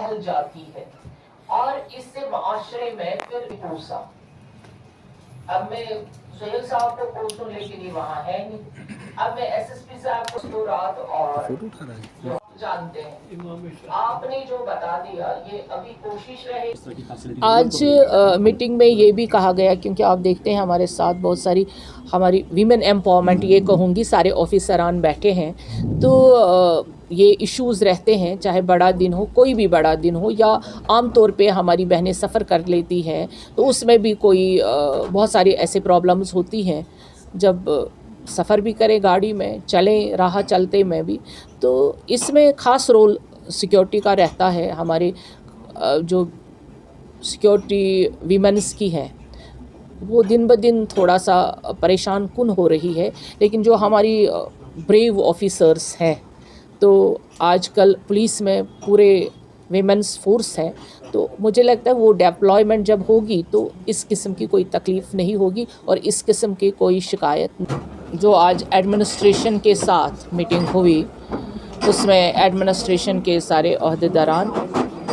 پھیل جاتی ہے اور اس سے معاشرے میں پھر پوسا. اب میں سہیل صاحب کو پوچھوں لیکن یہ وہاں ہے نہیں. اب میں ایس ایس پی صاحب کو دورات اور جانتے ہیں آپ نے جو بتا دیا یہ ابھی کوشش رہے. آج میٹنگ میں یہ بھی کہا گیا کیونکہ آپ دیکھتے ہیں ہمارے ساتھ بہت ساری ہماری ویمن ایمپاورمنٹ یہ کہوں گی سارے آفیسران بیٹھے ہیں تو یہ ایشوز رہتے ہیں چاہے بڑا دن ہو کوئی بھی بڑا دن ہو یا عام طور پہ ہماری بہنیں سفر کر لیتی ہیں تو اس میں بھی کوئی بہت ساری ایسے پرابلمز ہوتی ہیں جب سفر بھی کریں گاڑی میں چلیں راہ چلتے میں بھی تو اس میں خاص رول سیکیورٹی کا رہتا ہے. ہمارے جو سیکیورٹی ویمنس کی ہے وہ دن بدن تھوڑا سا پریشان کن ہو رہی ہے لیکن جو ہماری بریو آفیسرس ہیں تو آج کل پولیس میں پورے ویمنس فورس ہے تو مجھے لگتا ہے وہ ڈپلائمنٹ جب ہوگی تو اس قسم کی کوئی تکلیف نہیں ہوگی اور اس قسم کی کوئی شکایت نہیں. جو آج ایڈمنسٹریشن کے ساتھ میٹنگ ہوئی اس میں ایڈمنسٹریشن کے سارے عہدیداران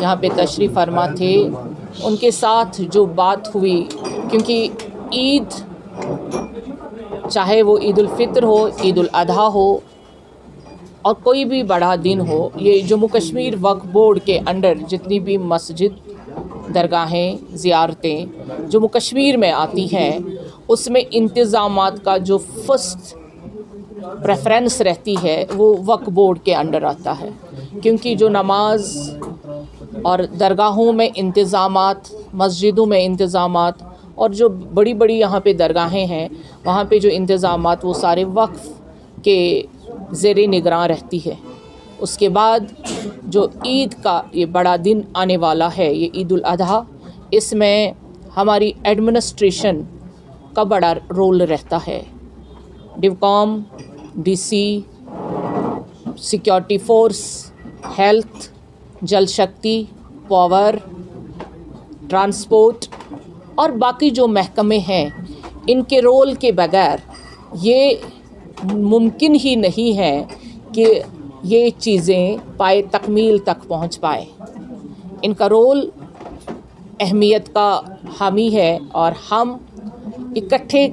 یہاں پہ تشریف فرما تھے. ان کے ساتھ جو بات ہوئی کیونکہ عید چاہے وہ عید الفطر ہو عید الاضحیٰ ہو اور کوئی بھی بڑا دن ہو یہ جموں کشمیر وقف بورڈ کے انڈر جتنی بھی مسجد درگاہیں زیارتیں جموں کشمیر میں آتی ہیں اس میں انتظامات کا جو فرسٹ پریفرنس رہتی ہے وہ وقف بورڈ کے انڈر آتا ہے کیونکہ جو نماز اور درگاہوں میں انتظامات مسجدوں میں انتظامات اور جو بڑی بڑی یہاں پہ درگاہیں ہیں وہاں پہ جو انتظامات وہ سارے وقف کے زیر نگراں رہتی ہے. اس کے بعد جو عید کا یہ بڑا دن آنے والا ہے یہ عید الاضحیٰ اس میں ہماری ایڈمنسٹریشن کا بڑا رول رہتا ہے. ڈیوکام D C security force health Jal Shakti power transport اور باقی جو محکمے ہیں ان کے رول کے بغیر یہ ممکن ہی نہیں ہے کہ یہ چیزیں پائے تکمیل تک پہنچ پائے. ان کا رول اہمیت کا حامی ہے اور ہم اکٹھے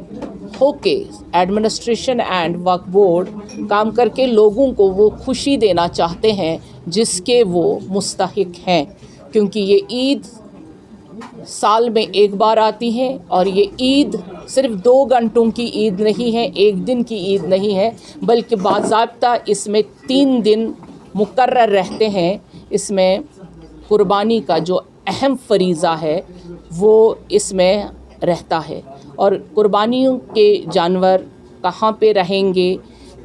ہو کے ایڈمنسٹریشن اینڈ وقف بورڈ کام کر کے لوگوں کو وہ خوشی دینا چاہتے ہیں جس کے وہ مستحق ہیں کیونکہ یہ عید سال میں ایک بار آتی ہے اور یہ عید صرف 2 گھنٹوں کی عید نہیں ہے 1 دن کی عید نہیں ہے بلکہ باضابطہ اس میں 3 دن مقرر رہتے ہیں. اس میں قربانی کا جو اہم فریضہ ہے وہ اس میں رہتا ہے اور قربانیوں کے جانور کہاں پہ رہیں گے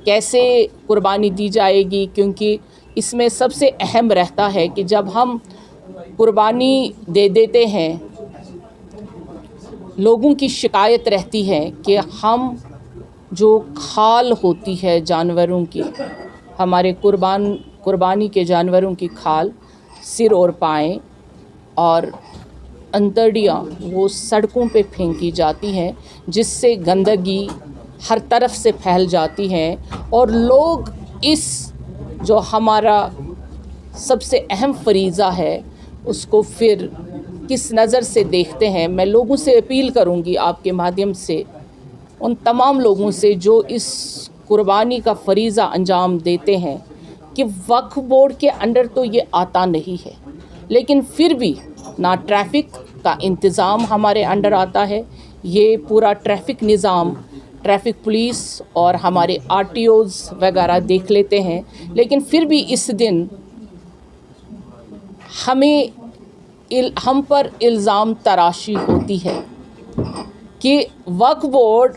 کیسے قربانی دی جائے گی کیونکہ اس میں سب سے اہم رہتا ہے کہ جب ہم قربانی دے دیتے ہیں لوگوں کی شکایت رہتی ہے کہ ہم جو کھال ہوتی ہے جانوروں کی ہمارے قربانی کے جانوروں کی کھال سر اور پائیں اور انتڑیاں وہ سڑکوں پہ پھینکی جاتی ہیں جس سے گندگی ہر طرف سے پھیل جاتی ہیں اور لوگ اس جو ہمارا سب سے اہم فریضہ ہے اس کو پھر کس نظر سے دیکھتے ہیں. میں لوگوں سے اپیل کروں گی آپ کے مادھیم سے ان تمام لوگوں سے جو اس قربانی کا فریضہ انجام دیتے ہیں کہ وقف بورڈ کے انڈر تو یہ آتا نہیں ہے لیکن پھر بھی نہ ٹریفک کا انتظام ہمارے انڈر آتا ہے. یہ پورا ٹریفک نظام ٹریفک پولیس اور ہمارے RTOs وغیرہ دیکھ لیتے ہیں لیکن پھر بھی اس دن ہم پر الزام تراشی ہوتی ہے کہ وقف بورڈ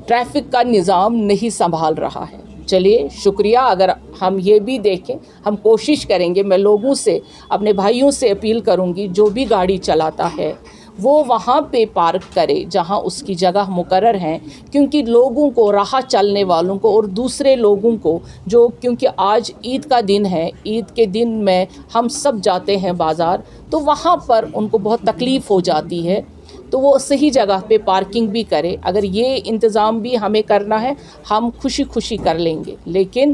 ٹریفک کا نظام نہیں سنبھال رہا ہے. چلیے شکریہ. اگر ہم یہ بھی دیکھیں ہم کوشش کریں گے. میں لوگوں سے اپنے بھائیوں سے اپیل کروں گی جو بھی گاڑی چلاتا ہے وہ وہاں پہ پارک کرے جہاں اس کی جگہ مقرر ہیں کیونکہ لوگوں کو راہ چلنے والوں کو اور دوسرے لوگوں کو جو کیونکہ آج عید کا دن ہے عید کے دن میں ہم سب جاتے ہیں بازار تو وہاں پر ان کو بہت تکلیف ہو جاتی ہے تو وہ صحیح جگہ پہ پارکنگ بھی کرے. اگر یہ انتظام بھی ہمیں کرنا ہے ہم خوشی خوشی کر لیں گے لیکن